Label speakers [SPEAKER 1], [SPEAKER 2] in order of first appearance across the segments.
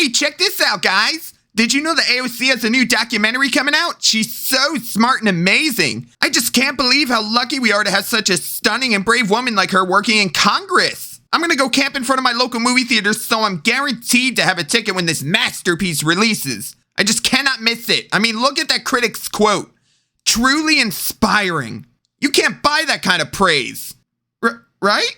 [SPEAKER 1] Hey, check this out, guys. Did you know that AOC has a new documentary coming out? She's so smart and amazing. I just can't believe how lucky we are to have such a stunning and brave woman like her working in Congress. I'm gonna go camp in front of my local movie theater, so I'm guaranteed to have a ticket when this masterpiece releases. I just cannot miss it. I mean, look at that critic's quote. Truly inspiring. You can't buy that kind of praise. Right?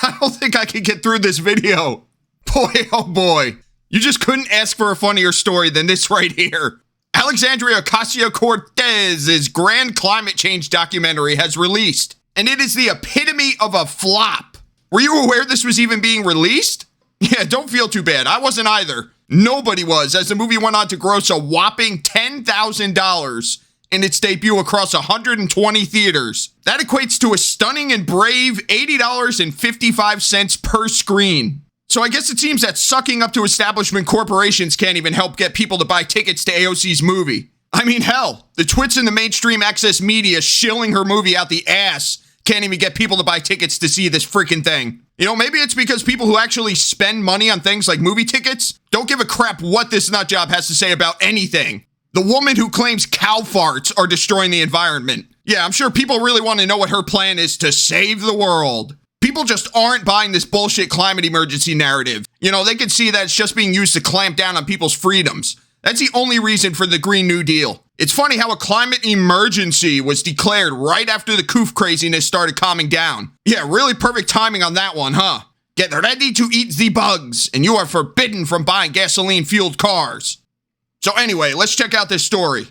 [SPEAKER 1] I don't think I can get through this video. Boy, oh boy. You just couldn't ask for a funnier story than this right here. Alexandria Ocasio-Cortez's grand climate change documentary has released, and it is the epitome of a flop. Were you aware this was even being released? Yeah, don't feel too bad. I wasn't either. Nobody was, as the movie went on to gross a whopping $10,000 in its debut across 120 theaters. That equates to a stunning and brave $80.55 per screen. So I guess it seems that sucking up to establishment corporations can't even help get people to buy tickets to AOC's movie. I mean, hell, the twits in the mainstream access media shilling her movie out the ass can't even get people to buy tickets to see this freaking thing. You know, maybe it's because people who actually spend money on things like movie tickets don't give a crap what this nutjob has to say about anything. The woman who claims cow farts are destroying the environment. Yeah, I'm sure people really want to know what her plan is to save the world. People just aren't buying this bullshit climate emergency narrative. You know, they can see that it's just being used to clamp down on people's freedoms. That's the only reason for the Green New Deal. It's funny how a climate emergency was declared right after the coof craziness started calming down. Yeah, really perfect timing on that one, huh? Get ready to eat the bugs, and you are forbidden from buying gasoline-fueled cars. So anyway, let's check out this story.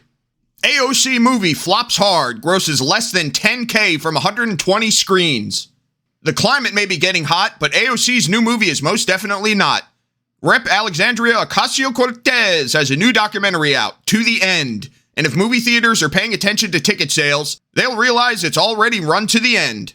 [SPEAKER 1] AOC movie flops hard, grosses less than $10K from 120 screens. The climate may be getting hot, but AOC's new movie is most definitely not. Rep. Alexandria Ocasio-Cortez has a new documentary out, To the End. And if movie theaters are paying attention to ticket sales, they'll realize it's already run to the end.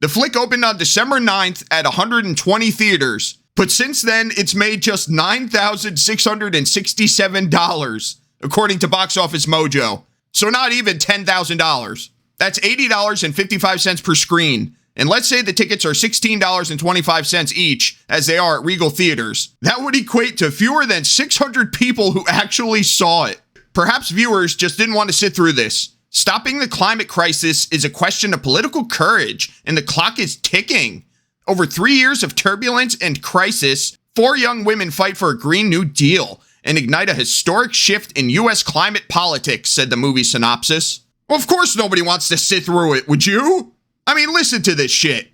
[SPEAKER 1] The flick opened on December 9th at 120 theaters, but since then, it's made just $9,667, according to Box Office Mojo. So not even $10,000. That's $80.55 per screen. And let's say the tickets are $16.25 each, as they are at Regal Theaters. That would equate to fewer than 600 people who actually saw it. Perhaps viewers just didn't want to sit through this. Stopping the climate crisis is a question of political courage, and the clock is ticking. Over 3 years of turbulence and crisis, 4 young women fight for a Green New Deal and ignite a historic shift in U.S. climate politics, said the movie synopsis. Well, of course nobody wants to sit through it, would you? I mean, listen to this shit.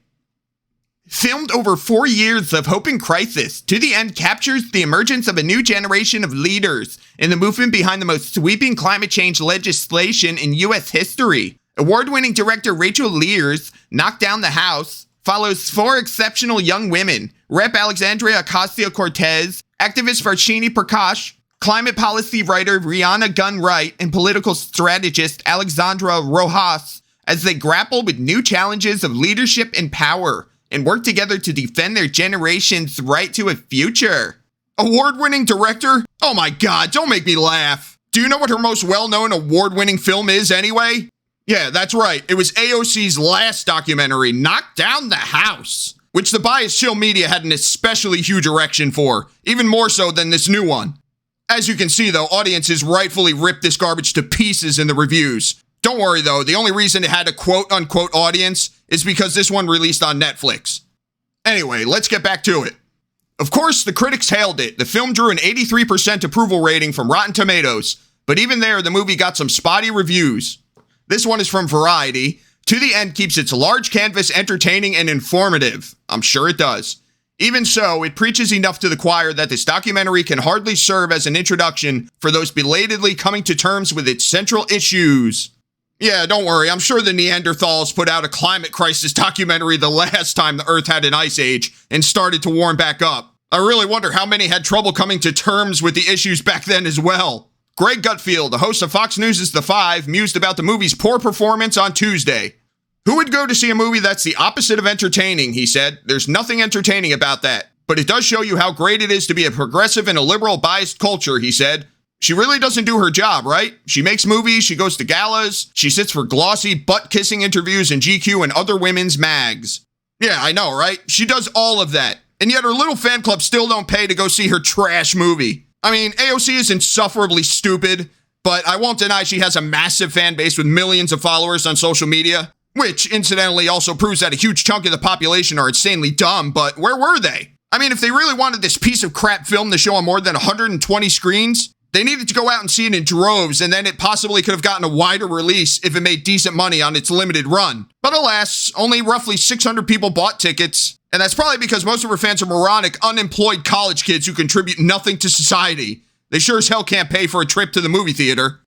[SPEAKER 1] Filmed over 4 years of hope and crisis, To the End captures the emergence of a new generation of leaders in the movement behind the most sweeping climate change legislation in U.S. history. Award-winning director Rachel Lears, Knock Down the House, follows 4 exceptional young women, Rep. Alexandria Ocasio-Cortez, activist Varshini Prakash, climate policy writer Rihanna Gunn Wright, and political strategist Alexandra Rojas, as they grapple with new challenges of leadership and power and work together to defend their generation's right to a future. Award-winning director? Oh my god, don't make me laugh. Do you know what her most well-known award-winning film is anyway? Yeah, that's right. It was AOC's last documentary, Knock Down the House, which the biased shill media had an especially huge erection for, even more so than this new one. As you can see, though, audiences rightfully ripped this garbage to pieces in the reviews. Don't worry, though, the only reason it had a quote-unquote audience is because this one released on Netflix. Anyway, let's get back to it. Of course, the critics hailed it. The film drew an 83% approval rating from Rotten Tomatoes, but even there, the movie got some spotty reviews. This one is from Variety. To the End keeps its large canvas entertaining and informative. I'm sure it does. Even so, it preaches enough to the choir that this documentary can hardly serve as an introduction for those belatedly coming to terms with its central issues. Yeah, don't worry, I'm sure the Neanderthals put out a climate crisis documentary the last time the Earth had an ice age and started to warm back up. I really wonder how many had trouble coming to terms with the issues back then as well. Greg Gutfield, the host of Fox News' The Five, mused about the movie's poor performance on Tuesday. Who would go to see a movie that's the opposite of entertaining, he said. There's nothing entertaining about that. But it does show you how great it is to be a progressive in a liberal biased culture, he said. She really doesn't do her job, right? She makes movies, she goes to galas, she sits for glossy butt-kissing interviews in GQ and other women's mags. Yeah, I know, right? She does all of that. And yet her little fan club still don't pay to go see her trash movie. I mean, AOC is insufferably stupid, but I won't deny she has a massive fan base with millions of followers on social media, which incidentally also proves that a huge chunk of the population are insanely dumb, but where were they? I mean, if they really wanted this piece of crap film to show on more than 120 screens, they needed to go out and see it in droves, and then it possibly could have gotten a wider release if it made decent money on its limited run. But alas, only roughly 600 people bought tickets, and that's probably because most of her fans are moronic, unemployed college kids who contribute nothing to society. They sure as hell can't pay for a trip to the movie theater.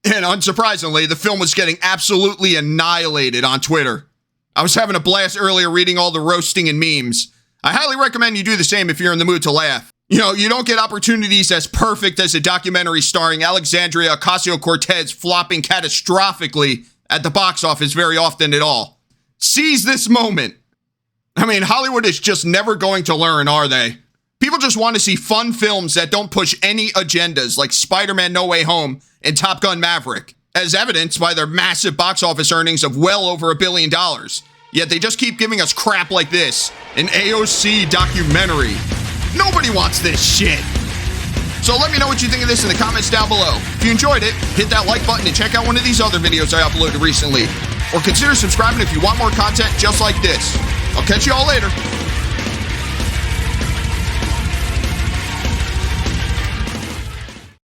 [SPEAKER 1] And unsurprisingly, the film was getting absolutely annihilated on Twitter. I was having a blast earlier reading all the roasting and memes. I highly recommend you do the same if you're in the mood to laugh. You know, you don't get opportunities as perfect as a documentary starring Alexandria Ocasio-Cortez flopping catastrophically at the box office very often at all. Seize this moment. I mean, Hollywood is just never going to learn, are they? People just want to see fun films that don't push any agendas like Spider-Man No Way Home and Top Gun Maverick, as evidenced by their massive box office earnings of well over $1 billion. Yet they just keep giving us crap like this, an AOC documentary. Nobody wants this shit. So let me know what you think of this in the comments down below. If you enjoyed it, hit that like button and check out one of these other videos I uploaded recently. Or consider subscribing if you want more content just like this. I'll catch you all later.